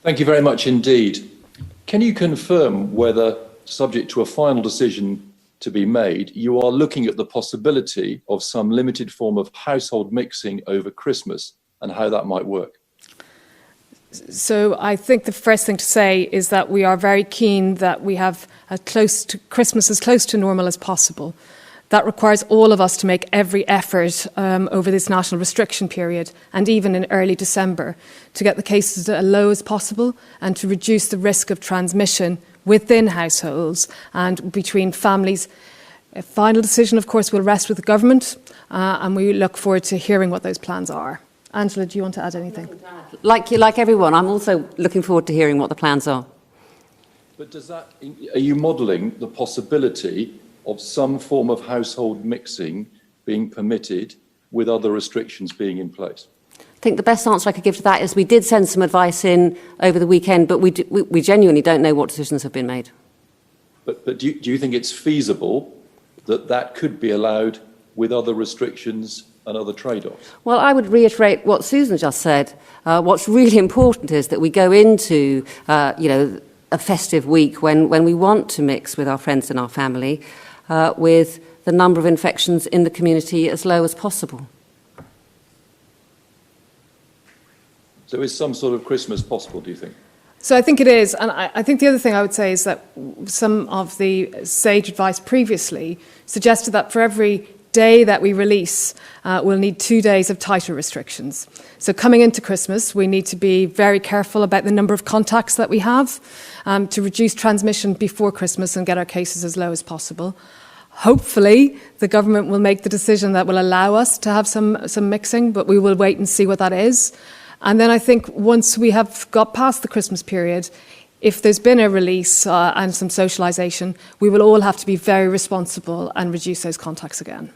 Thank you very much indeed. Can you confirm whether, subject to a final decision to be made, you are looking at the possibility of some limited form of household mixing over Christmas and how that might work? So I think the first thing to say is that we are very keen that we have Christmas as close to normal as possible. That requires all of us to make every effort over this national restriction period and even in early December to get the cases as low as possible and to reduce the risk of transmission within households and between families. A final decision, of course, will rest with the government and we look forward to hearing what those plans are. Angela, do you want to add anything? Like everyone, I'm also looking forward to hearing what the plans are. But are you modelling the possibility of some form of household mixing being permitted with other restrictions being in place? I think the best answer I could give to that is we did send some advice in over the weekend, but we genuinely don't know what decisions have been made. But do you think it's feasible that that could be allowed with other restrictions and other trade-offs? Well, I would reiterate what Susan just said. What's really important is that we go into, a festive week when we want to mix with our friends and our family, with the number of infections in the community as low as possible. So is some sort of Christmas possible, do you think? So I think it is, and I think the other thing I would say is that some of the sage advice previously suggested that for every day that we release, we'll need 2 days of tighter restrictions. So coming into Christmas, we need to be very careful about the number of contacts that we have to reduce transmission before Christmas and get our cases as low as possible. Hopefully, the government will make the decision that will allow us to have some mixing, but we will wait and see what that is. And then I think once we have got past the Christmas period, if there's been a release and some socialisation, we will all have to be very responsible and reduce those contacts again.